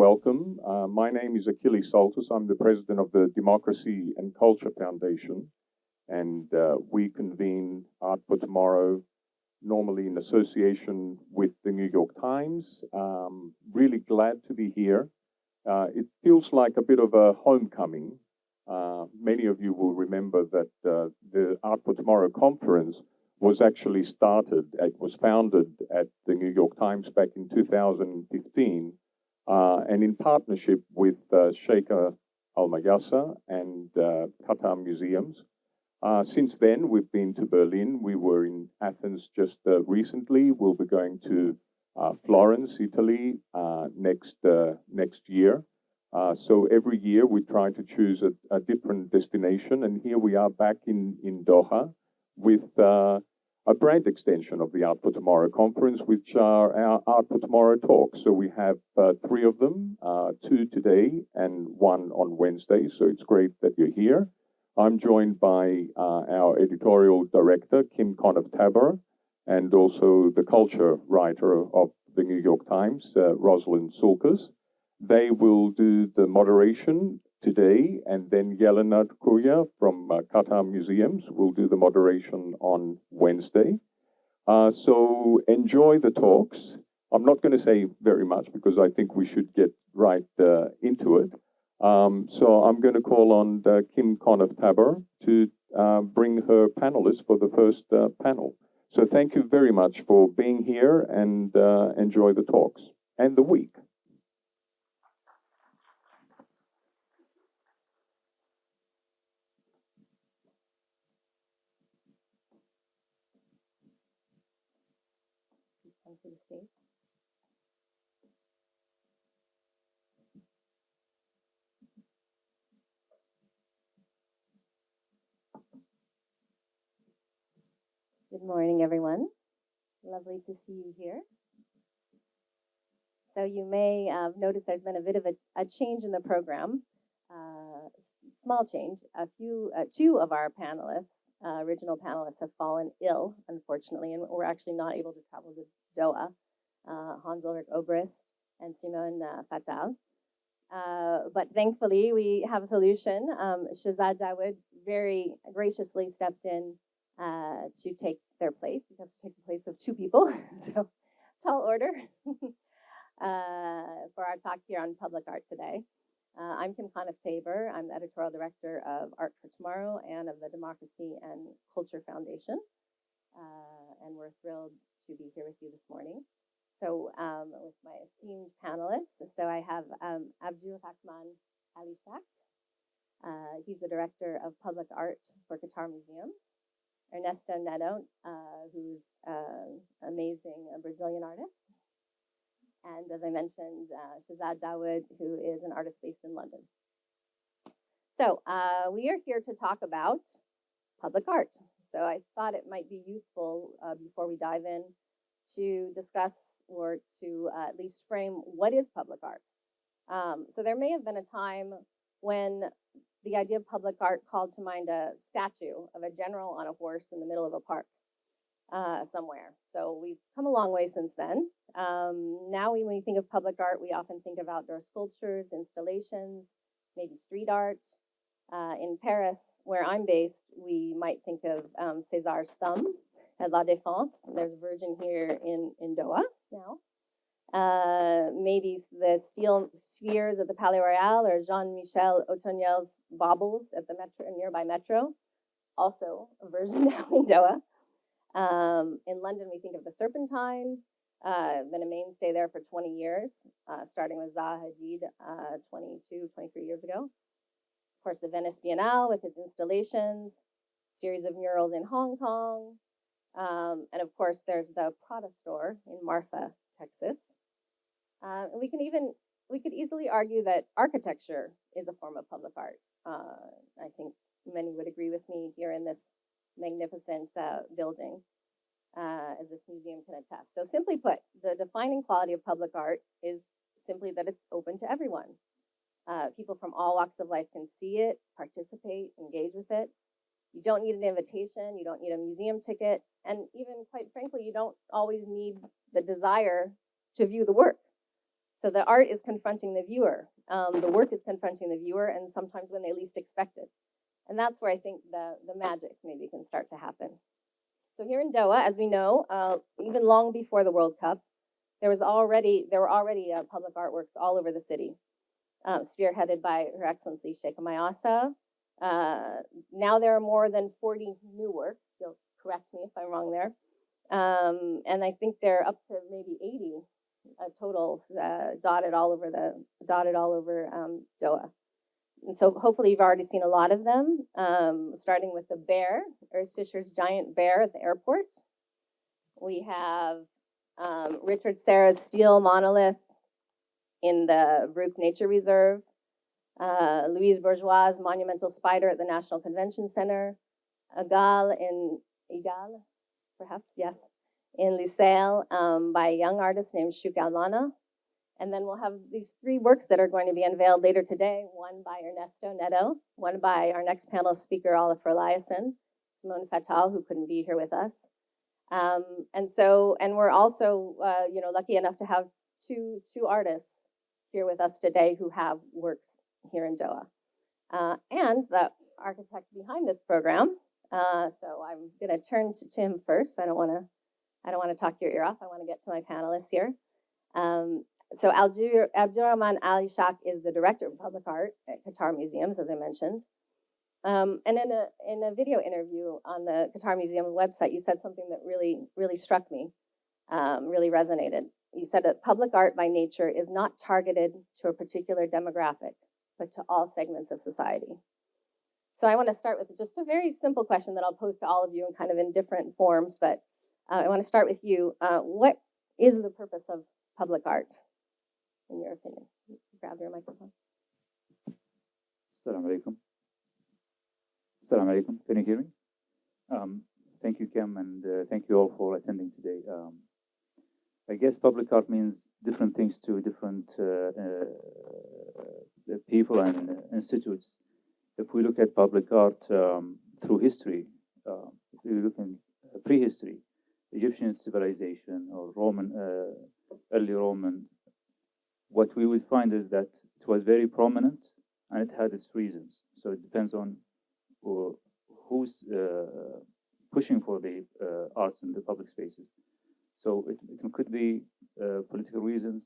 welcome. My name is Achilles Soltis. I'm the president of the Democracy and Culture Foundation, and we convene Art for Tomorrow, normally in association with the New York Times. Really glad to be here. It feels like a bit of a homecoming. Many of you will remember that the Art for Tomorrow conference was actually it was founded at the New York Times back in 2015, and in partnership with Sheikh Al Mayasa and Qatar Museums. Since then, we've been to Berlin. We were in Athens just recently. We'll be going to Florence, Italy, next year. So every year we try to choose a different destination, and here we are back in Doha with a brand extension of the Art for Tomorrow conference, which are our Art for Tomorrow talks. So we have 3 of them, 2 today and 1 on Wednesday. So it's great that you're here. I'm joined by our editorial director, Conniff-Taber, and also the culture writer of the New York Times, Rosalind Sulkas. They will do the moderation today, and then Yelena Kuya from Qatar Museums will do the moderation on Wednesday. So enjoy the talks. I'm not going to say very much because I think we should get right into it. So I'm going to call on Kim Conniff-Taber to bring her panelists for the first panel. So thank you very much for being here, and enjoy the talks and the week. To the stage. Good morning, everyone. Lovely to see you here. So you may notice there's been a bit of a change in the program, small change. Two of our panelists, original panelists, have fallen ill, unfortunately, and we're actually not able to travel to Doha, Hans-Ulrich Obrist and Simone Fatal. But thankfully, we have a solution. Shezad Dawood very graciously stepped in to take their place, because to take the place of 2 people. So, tall order for our talk here on public art today. I'm Kim Conniff-Taber. I'm the editorial director of Art for Tomorrow and of the Democracy and Culture Foundation. And we're thrilled to be here with you this morning. So with my esteemed panelists, so I have Abdulrahman Al Ishaq. He's the director of public art for Qatar Museum. Ernesto Neto, who's amazing Brazilian artist. And as I mentioned, Shezad Dawood, who is an artist based in London. So we are here to talk about public art. So I thought it might be useful before we dive in to discuss, or to at least frame, what is public art. So there may have been a time when the idea of public art called to mind a statue of a general on a horse in the middle of a park somewhere. So we've come a long way since then. Now when we think of public art, we often think of outdoor sculptures, installations, maybe street art. In Paris, where I'm based, we might think of César's thumb at La Défense. There's a version here in Doha now. Maybe the steel spheres at the Palais Royal, or Jean-Michel Otoniel's baubles at the nearby metro. Also a version now in Doha. In London, we think of the Serpentine. Been a mainstay there for 20 years, starting with Zaha Hadid 23 years ago. Of course, the Venice Biennale with its installations, series of murals in Hong Kong, and of course, there's the Prada store in Marfa, Texas. And we could easily argue that architecture is a form of public art. I think many would agree with me here in this magnificent building, as this museum can attest. So simply put, the defining quality of public art is simply that it's open to everyone. People from all walks of life can see it, participate, engage with it. You don't need an invitation, you don't need a museum ticket, and even, quite frankly, you don't always need the desire to view the work. So the art is confronting the viewer. The work is confronting the viewer, and sometimes when they least expect it. And that's where I think the magic maybe can start to happen. So here in Doha, as we know, even long before the World Cup, there were already public artworks all over the city, spearheaded by Her Excellency Sheikh Mayasa. Now there are more than 40 new works. You'll correct me if I'm wrong there. And I think they're up to maybe 80 total, dotted all over Doha. And so hopefully you've already seen a lot of them, starting with the bear, Urs Fischer's giant bear at the airport. We have Richard Serra's steel monolith in the Brook Nature Reserve, Louise Bourgeois' monumental spider at the National Convention Center, Igal, in Lusail, by a young artist named Shuk Almana. And then we'll have these 3 works that are going to be unveiled later today, one by Ernesto Neto, one by our next panel speaker, Olaf Eliasson, Simone Fatal, who couldn't be here with us. And we're also, lucky enough to have two artists here with us today who have works here in Doha. And the architect behind this program. So I'm going to turn to him first. I don't want to talk your ear off. I want to get to my panelists here. So Abdulrahman Al Ishaq is the director of public art at Qatar Museums, as I mentioned. And in a video interview on the Qatar Museum website, you said something that really struck me, really resonated. You said that public art by nature is not targeted to a particular demographic, but to all segments of society. So I want to start with just a very simple question that I'll pose to all of you in kind of in different forms, but I want to start with you. What is the purpose of public art, in your opinion? Grab your microphone. Assalamu alaikum. Assalamu alaikum. Can you hear me? Thank you, Kim, and thank you all for attending today. I guess public art means different things to different people and institutes. If we look at public art through history, if we look in prehistory, Egyptian civilization or Roman, early Roman, what we would find is that it was very prominent and it had its reasons. So it depends on who's pushing for the arts in the public spaces. So it could be political reasons,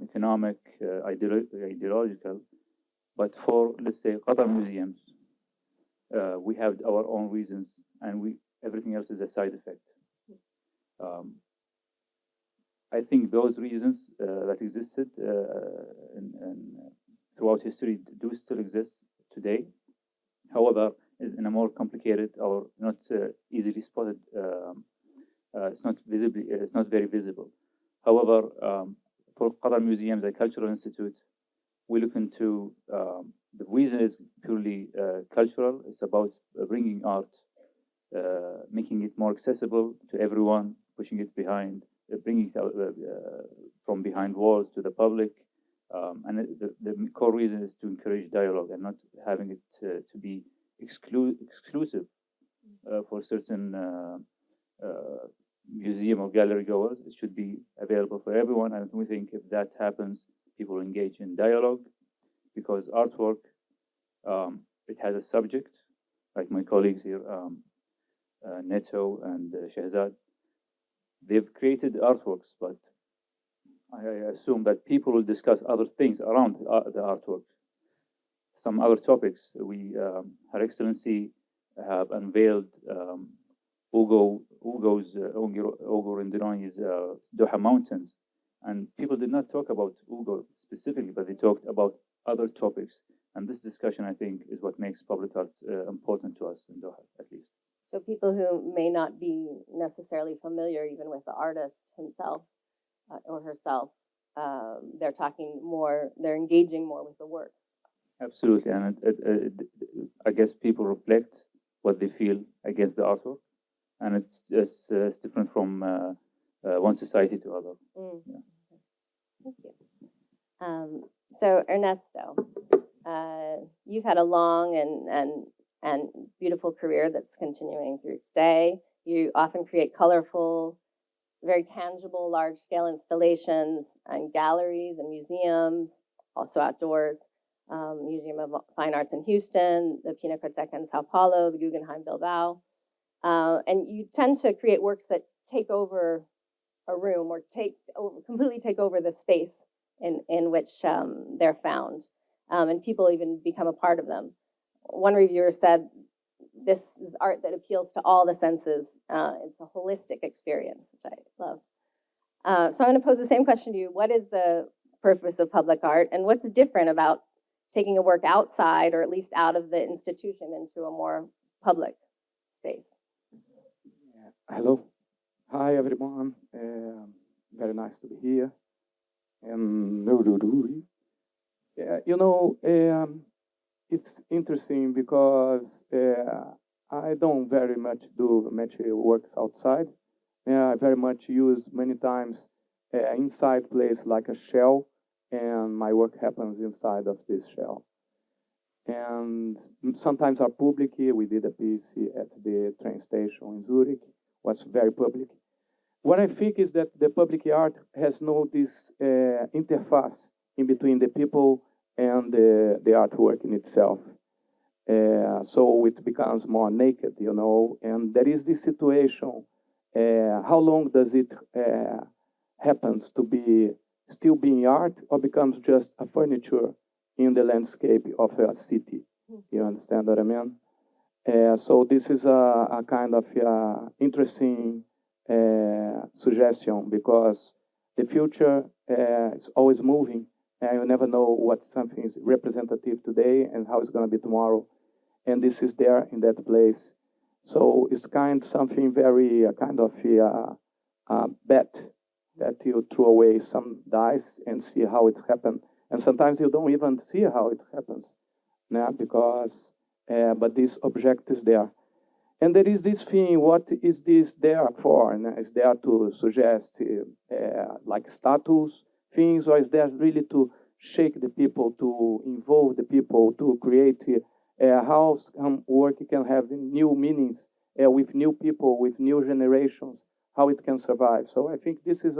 economic, ideological. But for, let's say, Qatar museums, we have our own reasons, and everything else is a side effect. I think those reasons that existed throughout history do still exist today. However, in a more complicated or not easily spotted, it's not very visible. However, for Qatar Museums, a cultural institute, we look into the reason is purely cultural. It's about bringing art, making it more accessible to everyone, pushing it behind, bringing it from behind walls to the public. And the core reason is to encourage dialogue and not having it to be exclusive for certain museum or gallery goers. It should be available for everyone. And we think if that happens, people engage in dialogue, because artwork, it has a subject, like my colleagues here, Neto and Shezad. They've created artworks, but I assume that people will discuss other things around the artwork. Some other topics. Her Excellency have unveiled Ugo Rindinoni's Doha Mountains. And people did not talk about Ugo specifically, but they talked about other topics. And this discussion, I think, is what makes public art important to us in Doha, at least. So people who may not be necessarily familiar even with the artist himself or herself, they're engaging more with the work. Absolutely. And I guess people reflect what they feel against the artwork. And it's different from one society to other. Yeah. Thank you. So Ernesto, you've had a long and beautiful career that's continuing through today. You often create colorful, very tangible, large-scale installations and galleries and museums, also outdoors. Museum of Fine Arts in Houston, the Pinacoteca in Sao Paulo, the Guggenheim Bilbao. And you tend to create works that take over a room or completely take over the space in which they're found. And people even become a part of them. One reviewer said, this is art that appeals to all the senses. It's a holistic experience, which I love. So I'm going to pose the same question to you. What is the purpose of public art, and what's different about taking a work outside, or at least out of the institution, into a more public space? Hello. Hi, everyone. Very nice to be here. It's interesting because I don't very much do much work outside. I very much use many times inside place like a shell, and my work happens inside of this shell. And sometimes are public. We did a piece at the train station in Zurich, was very public. What I think is that the public art has no this interface in between the people and the artwork in itself. So it becomes more naked, and there is this situation. How long does it happens to be still being art, or becomes just a furniture in the landscape of a city? You understand what I mean? So this is a kind of interesting suggestion, because the future is always moving, and you never know what something is representative today and how it's going to be tomorrow. And this is there in that place. So it's something very kind of a bet that you throw away some dice and see how it happens. And sometimes you don't even see how it happens, because but this object is there. And there is this thing, what is this there for? And it's there to suggest like status things, or is there really to shake the people, to involve the people, to create how some work can have new meanings with new people, with new generations, how it can survive. So I think this is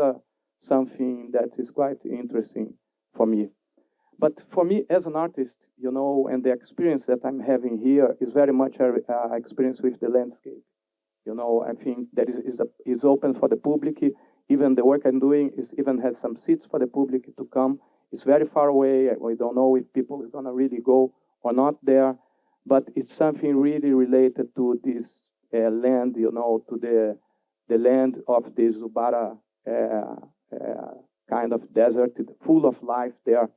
something that is quite interesting for me. But for me as an artist, and the experience that I'm having here is very much an experience with the landscape. I think that is open for the public. Even the work I'm doing even has some seats for the public to come. It's very far away. We don't know if people are going to really go or not there. But it's something really related to this land, to the land of the Zubara kind of desert, full of life there.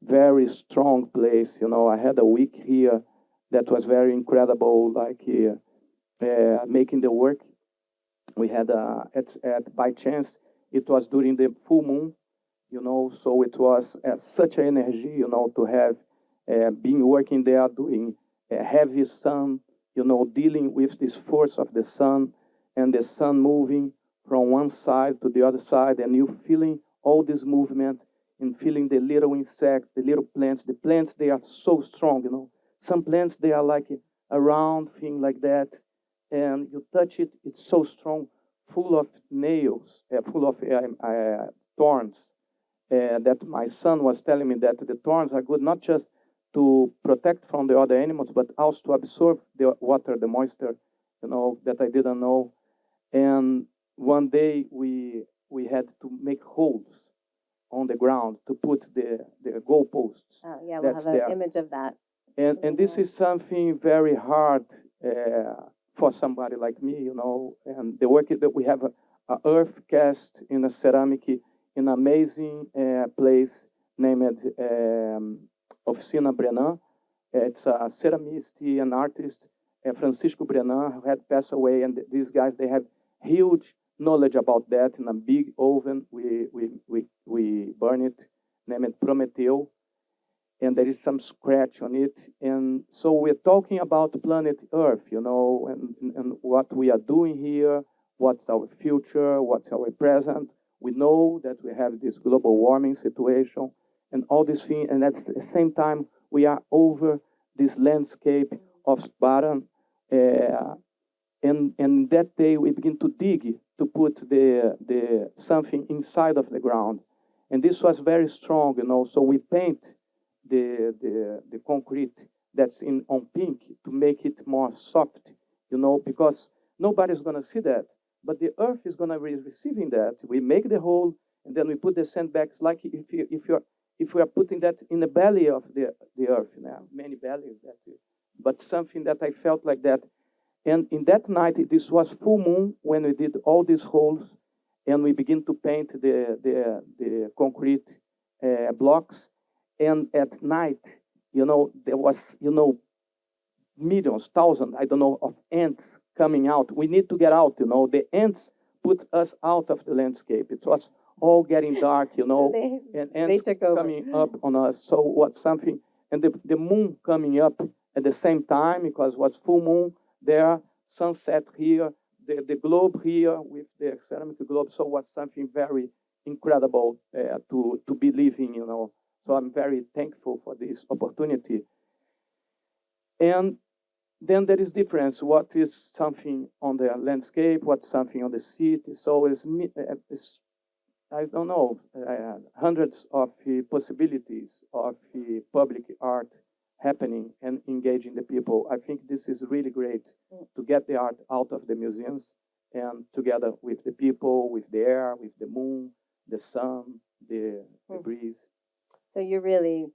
Very strong place. I had a week here that was very incredible, like making the work. We had, by chance, it was during the full moon, so it was such an energy, to have been working there, doing heavy sun, dealing with this force of the sun, and the sun moving from one side to the other side, and you feeling all this movement, and feeling the little insects, the little plants. The plants, they are so strong, Some plants, they are like a round thing like that, and you touch it, it's so strong, full of nails, full of thorns. That my son was telling me that the thorns are good not just to protect from the other animals, but also to absorb the water, the moisture, that I didn't know. And one day we had to make holes on the ground to put the goalposts. Oh, yeah, we'll have an image of that. And this is something very hard for somebody like me, And the work that we have a earth cast in a ceramic in an amazing place named Oficina Brenan. It's a ceramist, an artist, Francisco Brenan, who had passed away. And these guys, they have huge knowledge about that. In a big oven, we burn it, named Prometeu, and there is some scratch on it. And so we're talking about planet Earth, and what we are doing here, what's our future, what's our present. We know that we have this global warming situation and all these things, and at the same time, we are over this landscape of Spartan. And that day we begin to dig to put the something inside of the ground. And this was very strong, So we paint the concrete that's on pink to make it more soft, because nobody's going to see that. But the earth is going to be receiving that. We make the hole, and then we put the sandbags, like if we are putting that in the belly of the earth. Many bellies, but something that I felt like that. And in that night, this was full moon when we did all these holes, and we begin to paint the concrete blocks. And at night, there was, millions, thousands, I don't know, of ants coming out. We need to get out, The ants put us out of the landscape. It was all getting dark, So and ants took over. coming up on us. So what's something, and the moon coming up at the same time, because it was full moon there, sunset here, the globe here with the ceramic globe. So what's something very incredible to be living, So I'm very thankful for this opportunity. And then there is difference. What is something on the landscape? What's something on the city? So it's I don't know, hundreds of possibilities of public art happening and engaging the people. I think this is really great to get the art out of the museums and together with the people, with the air, with the moon, the sun, the breeze. So you're really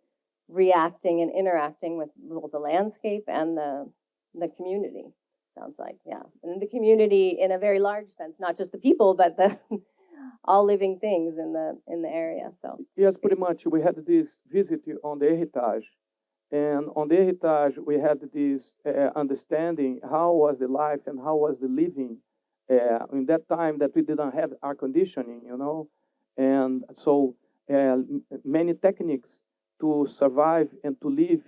reacting and interacting with both the landscape and the community, sounds like, yeah. And the community in a very large sense, not just the people, but the all living things in the area. So yes, pretty much. We had this visit on the Heritage, and on the Heritage we had this understanding how was the life and how was the living in that time that we didn't have air conditioning, and so many techniques to survive and to live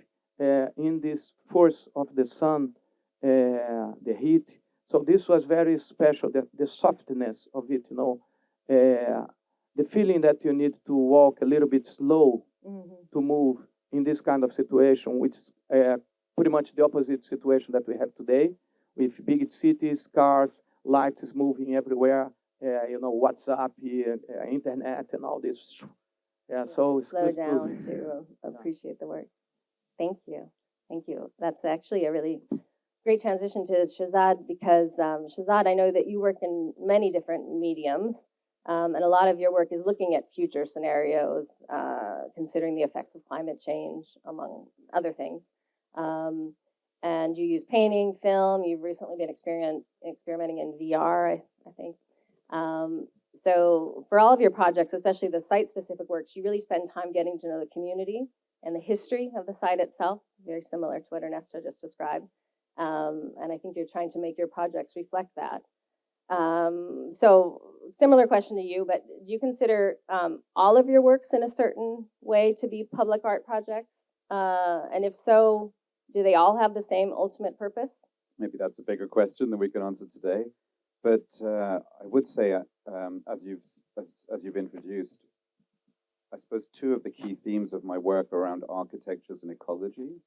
in this force of the sun, the heat. So this was very special, the softness of it, the feeling that you need to walk a little bit slow to move in this kind of situation, which is pretty much the opposite situation that we have today, with big cities, cars, lights is moving everywhere, WhatsApp, internet, and all this. Yeah, so it's slow good down to appreciate the work. Thank you. Thank you. That's actually a really great transition to Shezad, because Shezad, I know that you work in many different mediums, and a lot of your work is looking at future scenarios, considering the effects of climate change, among other things. And you use painting, film. You've recently been experimenting in VR, I think. So for all of your projects, especially the site-specific works, you really spend time getting to know the community and the history of the site itself, very similar to what Ernesto just described. And I think you're trying to make your projects reflect that. So similar question to you, but do you consider all of your works in a certain way to be public art projects? And if so, do they all have the same ultimate purpose? Maybe that's a bigger question than we can answer today. But I would say, as you've introduced, I suppose two of the key themes of my work are around architectures and ecologies,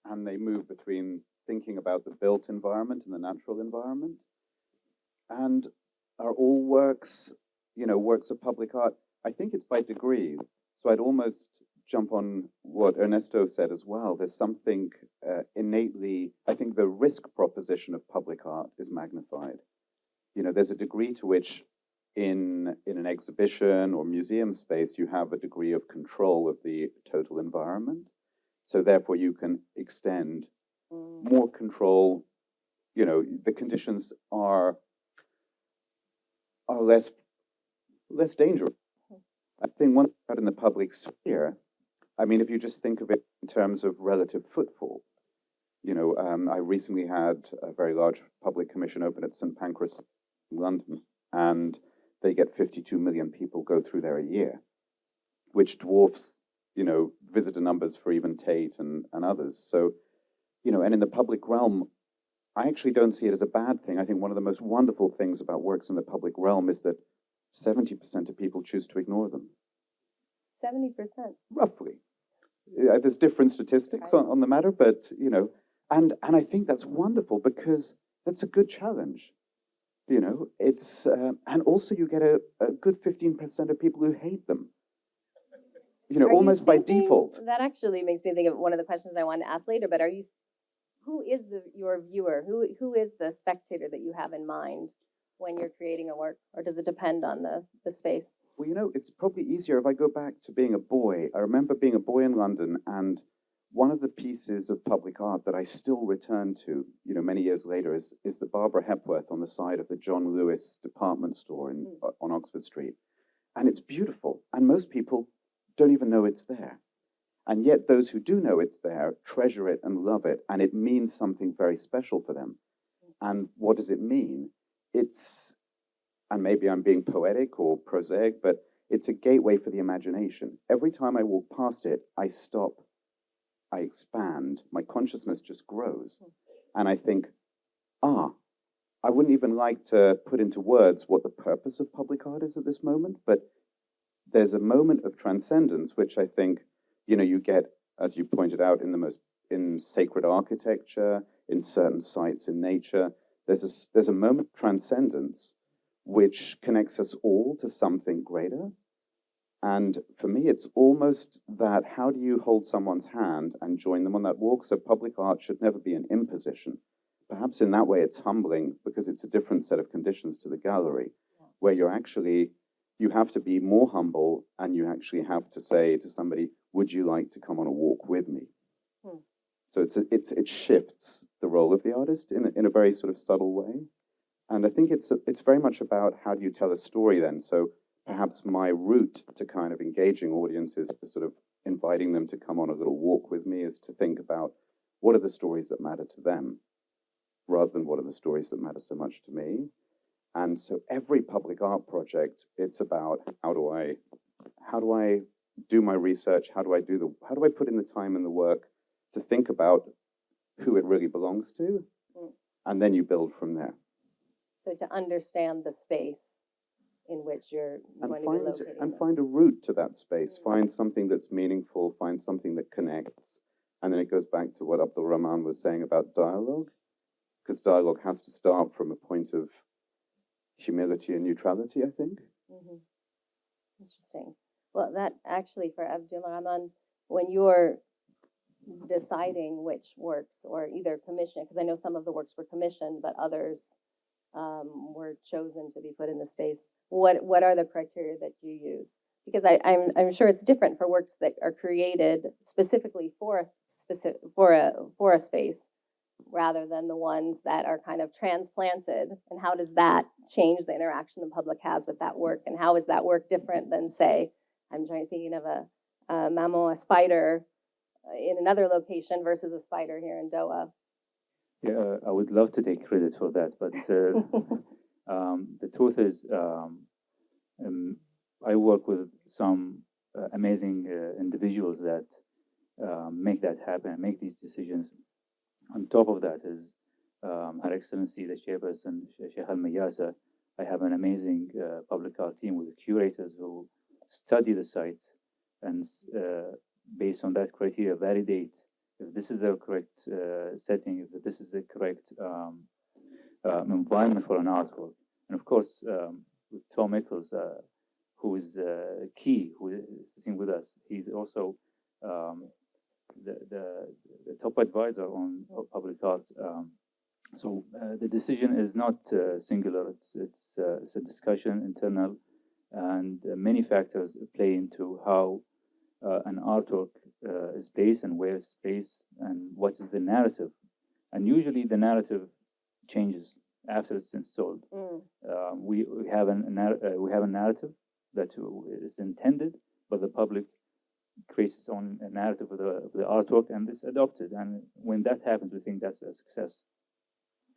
and they move between thinking about the built environment and the natural environment. And are all works, works of public art? I think it's by degree. So I'd almost jump on what Ernesto said as well. There's something innately, I think the risk proposition of public art is magnified. There's a degree to which in an exhibition or museum space, you have a degree of control of the total environment. So therefore you can extend more control. The conditions are less dangerous. I think one part in the public sphere, I mean, if you just think of it in terms of relative footfall, I recently had a very large public commission open at St. Pancras in London, and they get 52 million people go through there a year, which dwarfs, visitor numbers for even Tate and others. So, and in the public realm, I actually don't see it as a bad thing. I think one of the most wonderful things about works in the public realm is that 70% of people choose to ignore them. 70%? Roughly. There's different statistics on the matter, but, and I think that's wonderful because that's a good challenge. You know, it's and also you get a good 15% of people who hate them. You know, Are you almost by thinking- default. That actually makes me think of one of the questions I wanted to ask later. But who is your viewer? Who is the spectator that you have in mind when you're creating a work, or does it depend on the space? Well, you know, it's probably easier if I go back to being a boy. I remember being a boy in London, and one of the pieces of public art that I still return to, you know, many years later, is the Barbara Hepworth on the side of the John Lewis department store on Oxford Street. And it's beautiful, and most people don't even know it's there. And yet those who do know it's there treasure it and love it, and it means something very special for them. And what does it mean? It's, and maybe I'm being poetic or prosaic, but it's a gateway for the imagination. Every time I walk past it, I stop, I expand, my consciousness just grows. And I think, I wouldn't even like to put into words what the purpose of public art is at this moment, but there's a moment of transcendence, which I think, you know, you get, as you pointed out, in sacred architecture, in certain sites in nature. There's a moment of transcendence which connects us all to something greater. And for me, it's almost that, how do you hold someone's hand and join them on that walk? So public art should never be an imposition. Perhaps in that way it's humbling, because it's a different set of conditions to the gallery, where you have to be more humble, and you actually have to say to somebody, would you like to come on a walk with me? So it shifts the role of the artist in a very sort of subtle way. And I think it's very much about, how do you tell a story then? So perhaps my route to kind of engaging audiences, to sort of inviting them to come on a little walk with me, is to think about, what are the stories that matter to them, rather than what are the stories that matter so much to me. And so every public art project, it's about, how do I do my research? How do I put in the time and the work to think about who it really belongs to? And then you build from there. So to understand the space in which you're going to be located. And find a route to that space. Find something that's meaningful, find something that connects. And then it goes back to what Abdulrahman was saying about dialogue, because dialogue has to start from a point of humility and neutrality, I think. Interesting. Well, that actually, for Abdulrahman, when you're deciding which works, or either commission, because I know some of the works were commissioned, but others were chosen to be put in the space, what are the criteria that you use? Because I'm sure it's different for works that are created specifically for a space, rather than the ones that are kind of transplanted. And how does that change the interaction the public has with that work? And how is that work different than, say, I'm thinking of a mammal, a spider in another location versus a spider here in Doha? Yeah, I would love to take credit for that, but the truth is, I work with some amazing individuals that make that happen, make these decisions. On top of that is Her Excellency, the Chairperson, Sheikh Al-Mayasa. I have an amazing public art team with curators who study the sites, and based on that criteria, validate if this is the correct setting, if this is the correct environment for an artwork. And of course, with Tom Eccles, who is key, who is sitting with us, he's also the top advisor on public art. So the decision is not singular. It's a discussion, internal, and many factors play into how an artwork is placed, and where it's placed, and what is the narrative. And usually the narrative changes after it's installed. We have a narrative that is intended, but the public creates its own narrative of the artwork, and it's adopted. And when that happens, we think that's a success.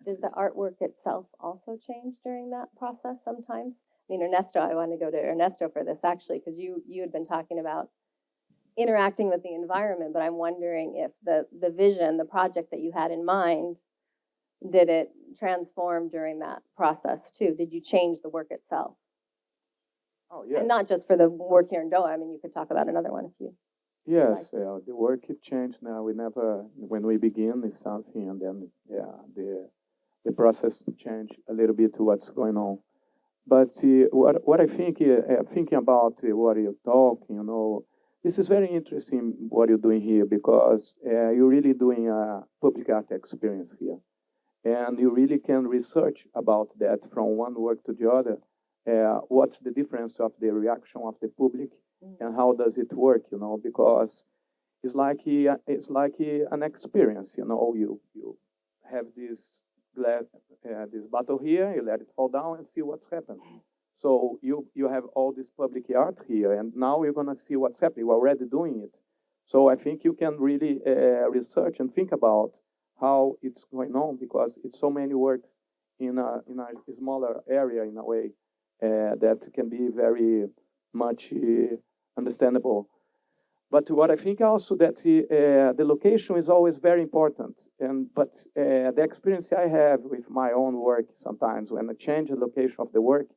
Does the artwork itself also change during that process sometimes? I mean, Ernesto, I want to go to Ernesto for this, actually, because you had been talking about interacting with the environment, but I'm wondering if the vision, the project that you had in mind, did it transform during that process too? Did you change the work itself? Oh, yeah. And not just for the work here in Doha. I mean, you could talk about another one if you. Yes, the work it changed now. When we begin is something, and then the process change a little bit to what's going on. But what I think, thinking about what you're talking, this is very interesting what you're doing here, because you're really doing a public art experience here. And you really can research about that from one work to the other. What's the difference of the reaction of the public, and how does it work, because it's like an experience, you have this bottle here, you let it fall down and see what's happened. So you have all this public art here, and now you're going to see what's happening. We're already doing it. So I think you can really research and think about how it's going on, because it's so many works in a smaller area, in a way, that can be very much understandable. But what I think also that the location is always very important. But the experience I have with my own work, sometimes when I change the location of the work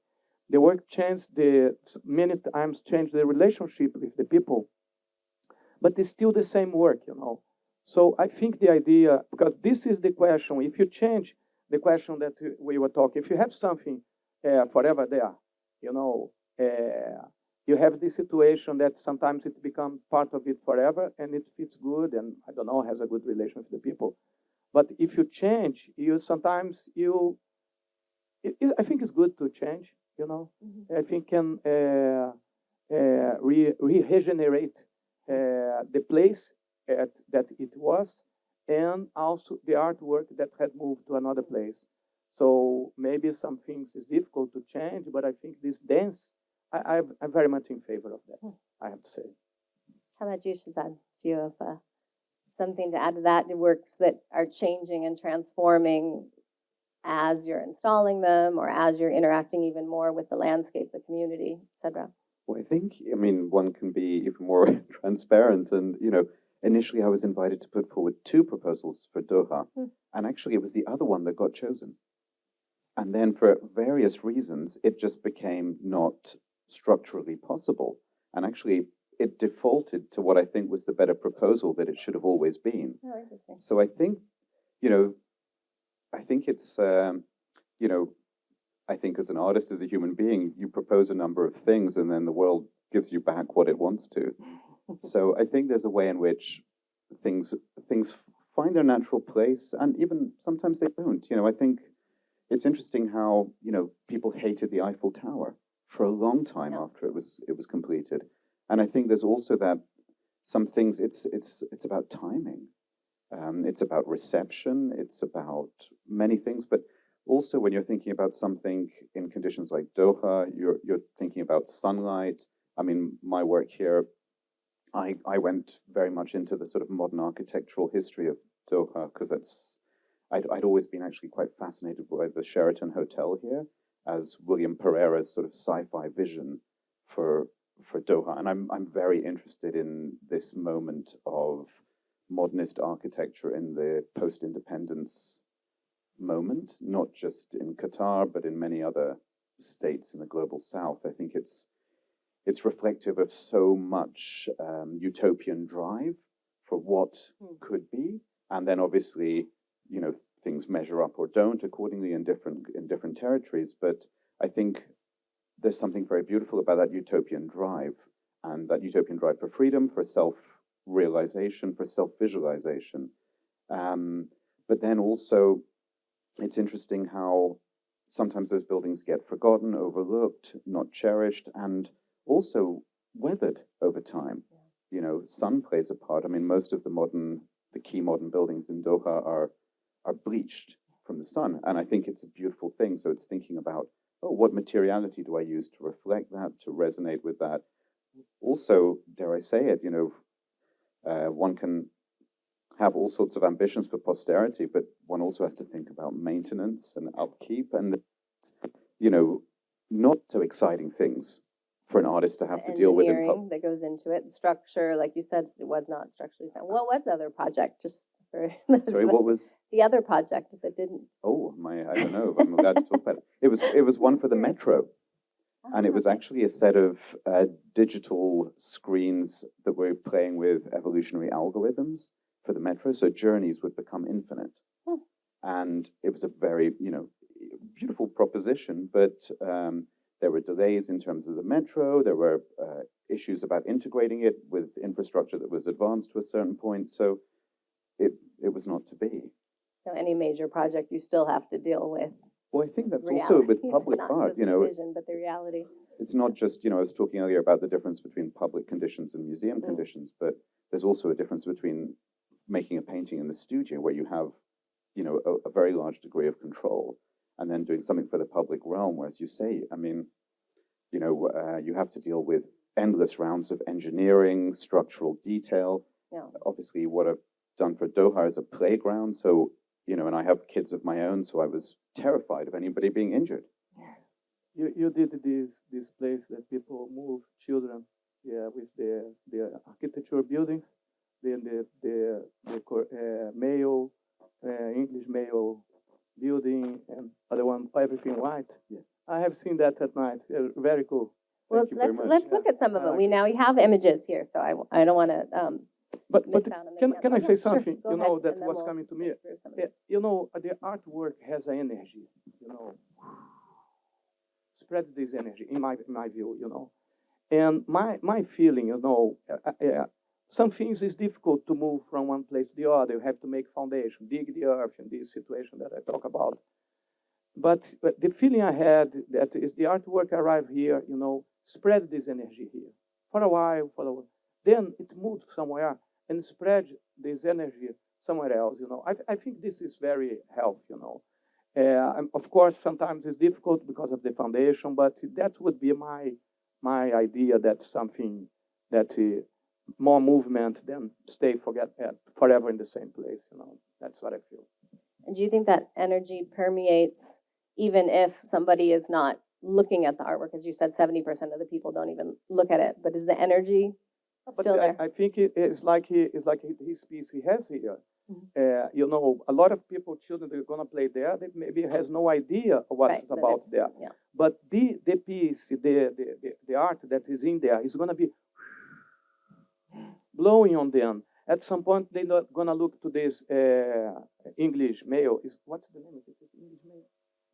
changes many times change the relationship with the people. But it's still the same work, So I think the idea, because this is the question, if you change the question that we were talking, if you have something forever there, you have this situation that sometimes it becomes part of it forever, and it fits good, and I don't know, has a good relation with the people. But if you change, I think it's good to change, I think can regenerate the place that it was, and also the artwork that had moved to another place. So maybe some things is difficult to change, but I think this dance, I'm very much in favor of that, I have to say. How about you, Shezad? Do you have something to add to that? The works that are changing and transforming as you're installing them, or as you're interacting even more with the landscape, the community, etc.? Well, one can be even more transparent. And, initially I was invited to put forward 2 proposals for Doha, and actually it was the other one that got chosen. And then for various reasons, it just became not structurally possible. And actually, it defaulted to what I think was the better proposal that it should have always been. Oh, interesting. So I think, it's, I think as an artist, as a human being, you propose a number of things, and then the world gives you back what it wants to. So I think there's a way in which things find their natural place, and even sometimes they don't. I think it's interesting how, people hated the Eiffel Tower for a long time after it was completed. And I think there's also that some things, it's about timing. It's about reception. It's about many things. But also when you're thinking about something in conditions like Doha, you're thinking about sunlight. I mean, my work here, I went very much into the sort of modern architectural history of Doha, because I'd always been actually quite fascinated by the Sheraton Hotel here as William Pereira's sort of sci-fi vision for Doha. And I'm very interested in this moment of modernist architecture in the post-independence moment, not just in Qatar, but in many other states in the global south. I think it's reflective of so much utopian drive for what could be. And then obviously, things measure up or don't accordingly in different territories. But I think there's something very beautiful about that utopian drive, and that utopian drive for freedom, for self-realization, for self-visualization. But then also, it's interesting how sometimes those buildings get forgotten, overlooked, not cherished, and also weathered over time. Sun plays a part. I mean, most of the key modern buildings in Doha are bleached from the sun. And I think it's a beautiful thing. So it's thinking about, what materiality do I use to reflect that, to resonate with that? Also, dare I say it, one can have all sorts of ambitions for posterity, but one also has to think about maintenance and upkeep and, not so exciting things for an artist to have to deal with. Engineering that goes into it, the structure, like you said, it was not structurally sound. What was the other project? Just for sorry, what was the other project that didn't? Oh I don't know. I'm glad to talk about it. It was one for the metro, and it was actually a set of digital screens that were playing with evolutionary algorithms for the metro, so journeys would become infinite. And it was a very, beautiful proposition, but there were delays in terms of the metro. There were issues about integrating it with infrastructure that was advanced to a certain point. So it was not to be. So any major project, you still have to deal with. Well, I think that's also with public not art, just the vision, but the reality. It's not just, I was talking earlier about the difference between public conditions and museum conditions, but there's also a difference between making a painting in the studio where you have, a very large degree of control, and then doing something for the public realm, where, as you say, I mean, you have to deal with endless rounds of engineering, structural detail. Yeah. Obviously, what I've done for Doha is a playground, so, and I have kids of my own, so I was terrified of anybody being injured. You did this place that people move children, with the architecture buildings, then the male English male building, and other one everything white. Yes. I have seen that at night. Very cool. Well, let's look at some of them. We have images here, so I don't want to but miss out on the can I say something? Sure. Go ahead, That and then was we'll coming to me. go through some of them. The artwork has an energy. Spread this energy in my view. And my feeling, some things is difficult to move from one place to the other. You have to make foundation, dig the earth in this situation that I talk about. But the feeling I had that is the artwork arrived here, spread this energy here for a while, then it moved somewhere and spread this energy somewhere else. I think this is very helpful. Of course, sometimes it's difficult because of the foundation, but that would be my idea. That's something that more movement than stay forever in the same place. That's what I feel. And do you think that energy permeates even if somebody is not looking at the artwork? As you said, 70% of the people don't even look at it. But is the energy still there? I think it's like his piece he has here. A lot of people, children, they're gonna play there. They maybe has no idea what it's about there. Yeah. But the piece, the art that is in there is gonna be blowing on them. At some point, they're not gonna look to this English mail. What's the name of it? English mail?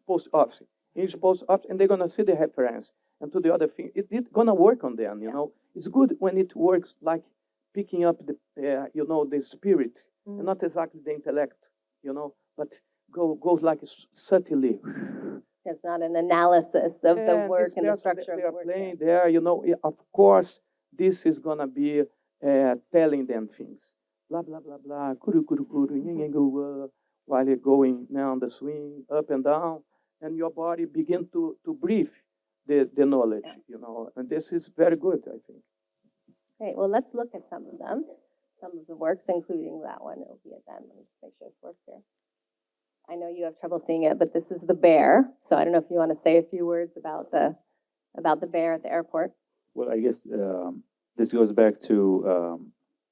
Post office. English post office, and they're gonna see the reference and to the other thing. It's gonna work on them. It's good when it works like picking up the spirit, and not exactly the intellect. But goes like subtly. It's not an analysis of the work and the structure of the work. They are playing there. Of course, this is gonna be telling them things. Blah blah blah blah. Kuru kuru kuru. While you're going down the swing, up and down, and your body begin to breathe the knowledge. And this is very good, I think. Great. Well, let's look at some of them. Some of the works, including that one. It'll be at the end. Let me just make sure this works here. I know you have trouble seeing it, but this is the bear. So I don't know if you want to say a few words about the bear at the airport. Well, I guess this goes back to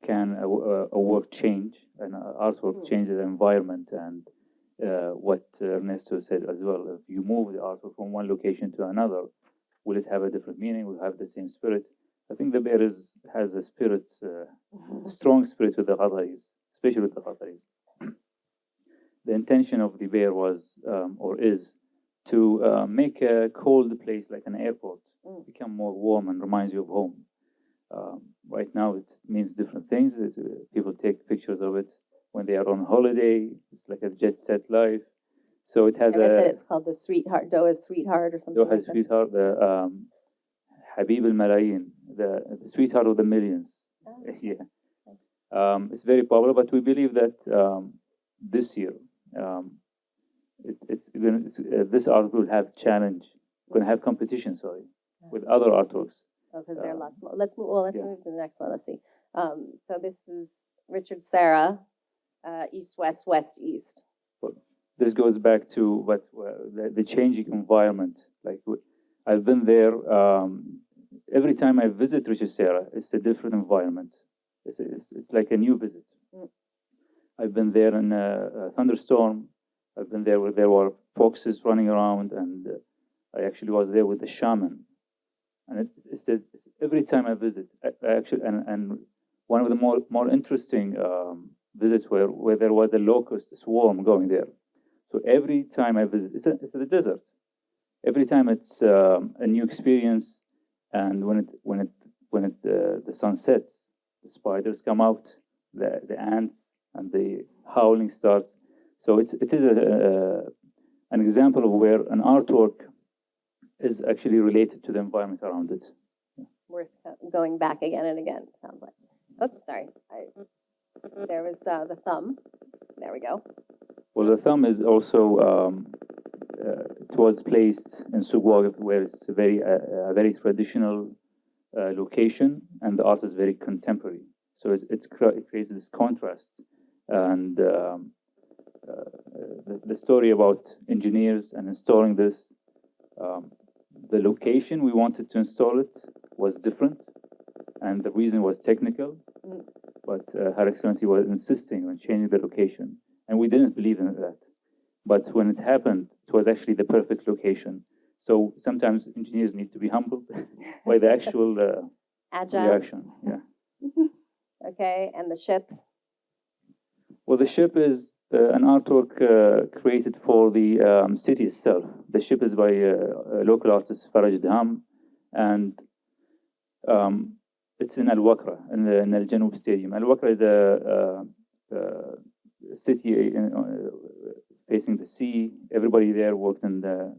can a work change, an artwork change the environment, and what Ernesto said as well. If you move the artwork from one location to another, will it have a different meaning? Will it have the same spirit? I think the bear has a spirit, strong spirit with the Qataris, especially with the Qataris. The intention of the bear was, or is, to make a cold place like an airport become more warm and reminds you of home. Right now, it means different things. People take pictures of it when they are on holiday. It's like a jet set life. So it has it's called the sweetheart, Doha's sweetheart, or something. Doha's sweetheart, the Habib al-Malayin, the sweetheart of the millions. Oh. Yeah. It's very popular, but we believe that this year, this art will have challenge, going to have competition, with other artworks. Because there are lots more. Let's move to the next one. Let's see. So this is Richard Serra, East, West, West, East. Well, this goes back to the changing environment. Like I've been there. Every time I visit Richard Serra, it's a different environment. It's like a new visit. I've been there in a thunderstorm. I've been there where there were foxes running around, and I actually was there with the shaman. And it's every time I visit, and one of the more interesting visits where there was a locust swarm going there. So every time I visit, it's a desert. Every time it's a new experience, and when the sun sets, the spiders come out, the ants, and the howling starts. So it is an example of where an artwork is actually related to the environment around it. Worth going back again and again, sounds like. Oops, sorry. There was the thumb. There we go. Well, the thumb is also, it was placed in Suq Waqif, where it's a very traditional location, and the art is very contemporary. So it creates this contrast. And the story about engineers and installing this, the location we wanted to install it was different, and the reason was technical, but Her Excellency was insisting on changing the location, and we didn't believe in that. But when it happened, it was actually the perfect location. So sometimes engineers need to be humbled by the actual Agile. reaction. Yeah. Okay, and the ship. Well, the ship is an artwork created for the city itself. The ship is by a local artist, Faraj Dham, and it's in Al-Wakra, in Al Janub Stadium. Al-Wakra is a city facing the sea. Everybody there worked in the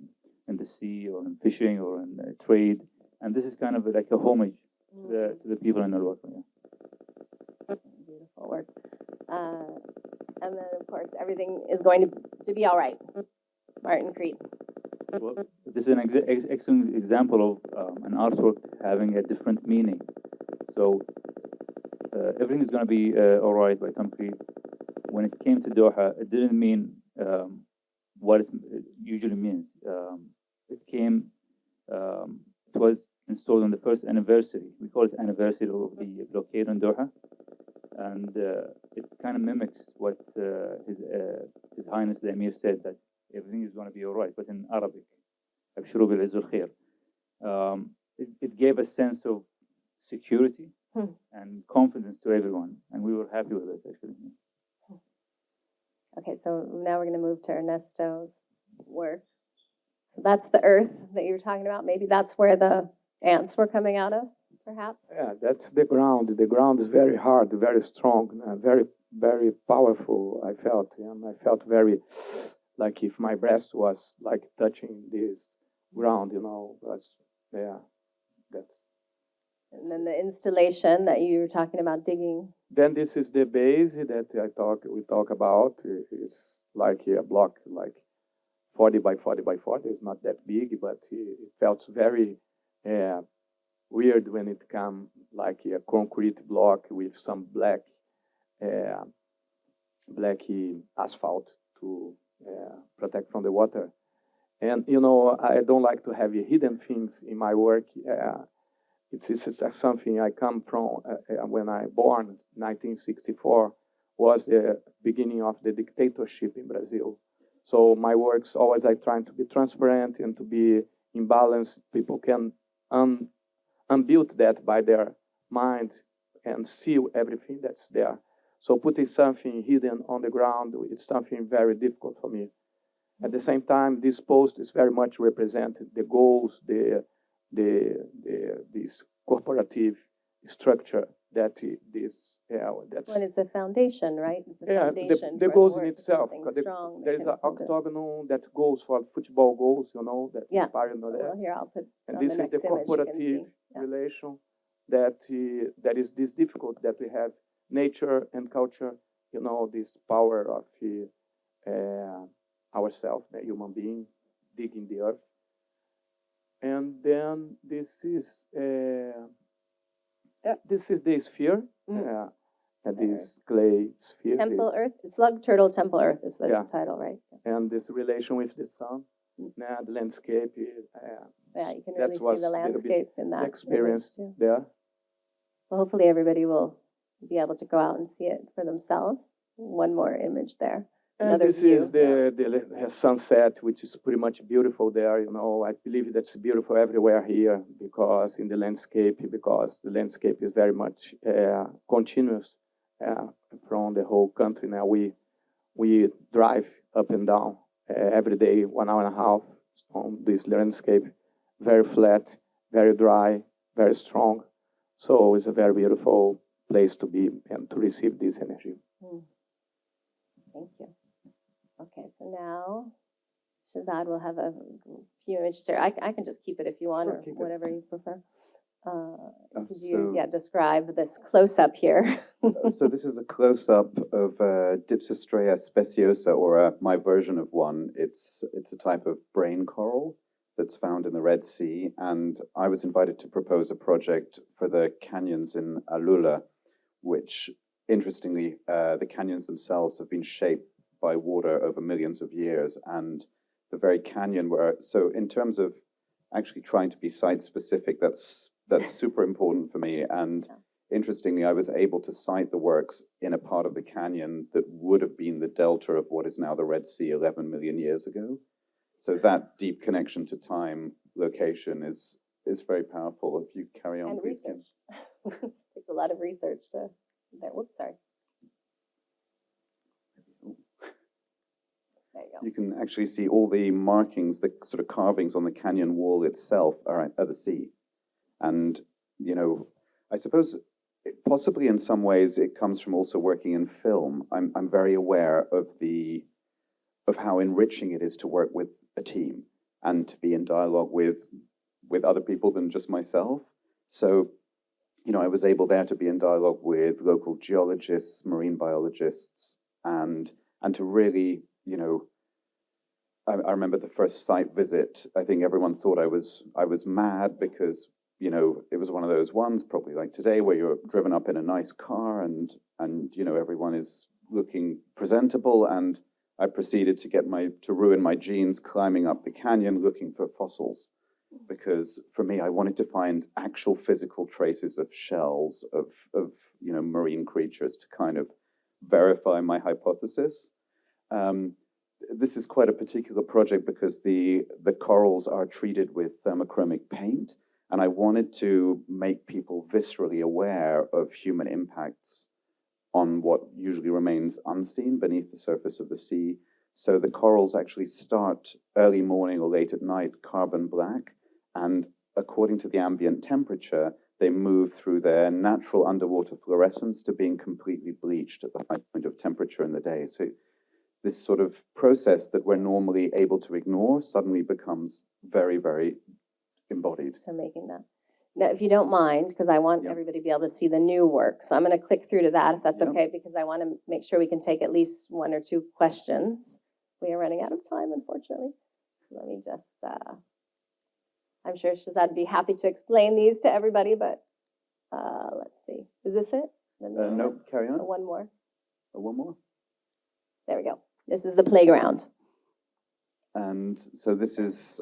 sea, or in fishing, or in trade, and this is kind of like a homage to the people in Al-Wakra. Yeah. Beautiful work. And then, of course, everything is going to be all right. Martin Creed. Well, this is an excellent example of an artwork having a different meaning. So everything is going to be all right by Tom Creed. When it came to Doha, it didn't mean what it usually means. It was installed on the first anniversary. We call it anniversary of the blockade on Doha. And it kind of mimics what His Highness the Emir said, that everything is going to be all right, but in Arabic. Abshuru bil izz wal khair. It gave a sense of security and confidence to everyone, and we were happy with it, actually. Okay, so now we're going to move to Ernesto's work. So that's the earth that you were talking about. Maybe that's where the ants were coming out of, perhaps? Yeah, that's the ground. The ground is very hard, very strong, very, very powerful, I felt. And I felt very, like if my breast was like touching this ground, that's, yeah, that's. And then the installation that you were talking about digging. Then this is the base that we talk about. It's like a block, like 40 by 40 by 40. It's not that big, but it felt very weird when it come like a concrete block with some black asphalt to protect from the water. And I don't like to have hidden things in my work. It's something I come from when I born, 1964, was the beginning of the dictatorship in Brazil. So my works always I try to be transparent and to be in balance. People can unbuild that by their mind and see everything that's there. So putting something hidden on the ground, it's something very difficult for me. At the same time, this post is very much represented the goals, this corporative structure that's When it's a foundation, right? It's a foundation the for goals the in work, itself. strong There is that an can hold it. octagonal that goes for football goals, that Yeah. inspire that. Well, here I'll put And on this the is the next image you can corporative see. Yeah. relation that is this difficult that we have nature and culture, this power of ourselves, the human being, digging the earth. And then this is the sphere, and this clay sphere. Temple Earth, Slug Turtle Temple Earth is the title, right? And this relation with the sun, the landscape. Yeah, you can really see the landscape in that experience image too. there. Well, hopefully everybody will be able to go out and see it for themselves. One more image there. And Another this view. is the sunset, which is pretty much beautiful there. I believe that's beautiful everywhere here because the landscape is very much continuous from the whole country. Now we drive up and down every day, 1 hour and a half on this landscape, very flat, very dry, very strong. So it's a very beautiful place to be and to receive this energy. Thank you. Okay, so now Shezad will have a few images here. I can just keep it if you want, or whatever you prefer. Could you describe this close-up here? So this is a close-up of Dipsostrea speciosa, or my version of one. It's a type of brain coral that's found in the Red Sea, and I was invited to propose a project for the canyons in Alula, which, interestingly, the canyons themselves have been shaped by water over millions of years, and the very canyon where, so in terms of actually trying to be site-specific, that's super important for me. And interestingly, I was able to cite the works in a part of the canyon that would have been the delta of what is now the Red Sea 11 million years ago. So that deep connection to time, location is very powerful. If you carry on, and please. Research. Takes a lot of research to. Whoops, sorry. There you go. You can actually see all the markings, the sort of carvings on the canyon wall itself are the sea. And, you know, I suppose possibly in some ways it comes from also working in film. I'm very aware of how enriching it is to work with a team and to be in dialogue with other people than just myself. So, you know, I was able there to be in dialogue with local geologists, marine biologists, and to really, you know, I remember the first site visit. I think everyone thought I was mad because, you know, it was one of those ones, probably like today, where you're driven up in a nice car and you know, everyone is looking presentable, and I proceeded to ruin my jeans climbing up the canyon looking for fossils, because for me, I wanted to find actual physical traces of shells of you know, marine creatures to kind of verify my hypothesis. This is quite a particular project because the corals are treated with thermochromic paint, and I wanted to make people viscerally aware of human impacts on what usually remains unseen beneath the surface of the sea. So the corals actually start early morning or late at night carbon black, and according to the ambient temperature, they move through their natural underwater fluorescence to being completely bleached at the high point of temperature in the day. So this sort of process that we're normally able to ignore suddenly becomes very, very embodied. So making that. Now, if you don't mind, because I want everybody to be able to see the new work. So I'm going to click through to that, if that's okay, because I want to make sure we can take at least 1 or 2 questions. We are running out of time, unfortunately. Let me just, I'm sure Shezad would be happy to explain these to everybody, but let's see. Is this it? No, carry on. One more. One more. There we go. This is the playground. And so this is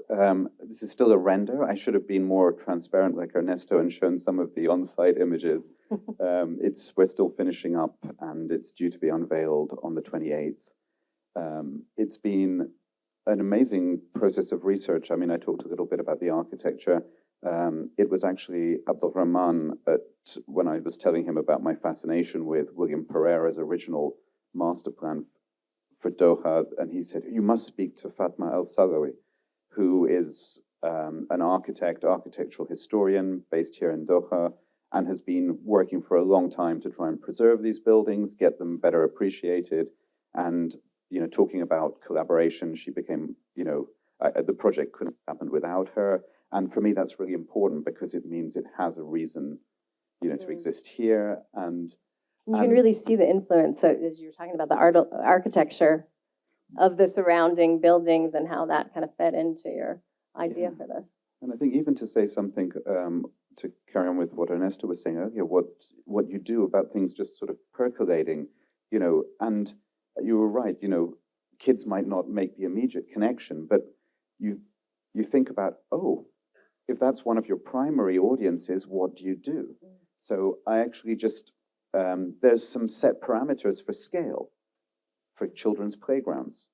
still a render. I should have been more transparent like Ernesto and shown some of the on-site images. We're still finishing up, and it's due to be unveiled on the 28th. It's been an amazing process of research. I mean, I talked a little bit about the architecture. It was actually Abdulrahman, when I was telling him about my fascination with William Pereira's original master plan for Doha, and he said, you must speak to Fatma El-Salawi, who is an architectural historian based here in Doha, and has been working for a long time to try and preserve these buildings, get them better appreciated. And, you know, talking about collaboration, she became, you know, the project couldn't have happened without her. And for me, that's really important because it means it has a reason, you know, to exist here. And you can really see the influence. So as you were talking about the architecture of the surrounding buildings and how that kind of fed into your idea for this. And I think even to say something, to carry on with what Ernesto was saying earlier, what you do about things just sort of percolating, you know, and you were right, you know, kids might not make the immediate connection, but you think about, oh, if that's one of your primary audiences, what do you do? So I actually just, there's some set parameters for scale for children's playgrounds.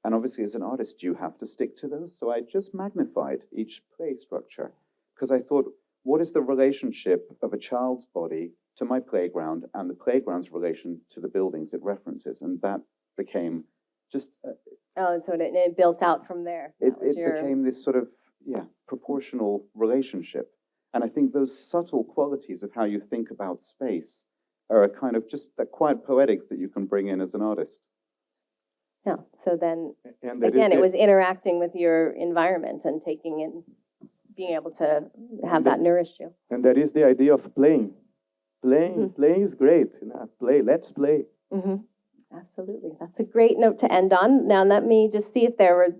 And obviously as an artist, you have to stick to those. So I just magnified each play structure because I thought, what is the relationship of a child's body to my playground and the playground's relation to the buildings it references? And that became just Oh, and so it built out from there. It became this sort of, proportional relationship. And I think those subtle qualities of how you think about space are a kind of just that quiet poetics that you can bring in as an artist. Yeah. So then, And again, it was interacting with your environment and taking in, being able to have that nourish you. And that is the idea of playing. Playing is great. Let's play. Mm-hmm. Absolutely. That's a great note to end on. Now, let me just see if there was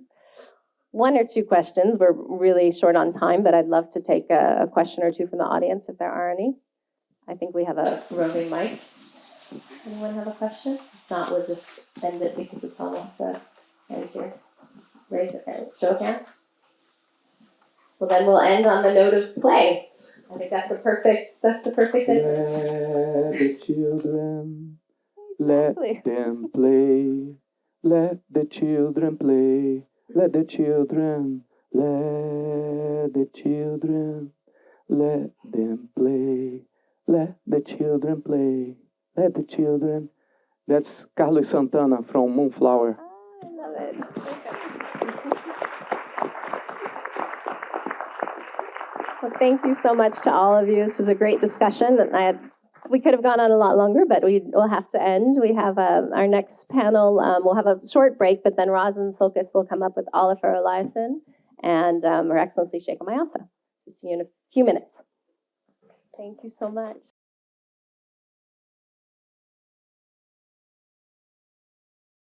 one or two questions. We're really short on time, but I'd love to take a question or two from the audience if there are any. I think we have a roving mic. Anyone have a question? If not, we'll just end it because it's almost the end here. Raise it, show of hands. Well, then we'll end on the note of play. I think that's the perfect end. Let the children, Exactly. let them play. Let the children play. Let the children, let the children, let them play. Let the children play. Let the children. That's Carlos Santana from Moonflower. I love it. Okay. Well, thank you so much to all of you. This was a great discussion. We could have gone on a lot longer, but we'll have to end. We have our next panel. We'll have a short break, but then Razan Silkis will come up with Oliver Eliasson and Her Excellency Sheikh Mayasa. So see you in a few minutes. Thank you so much.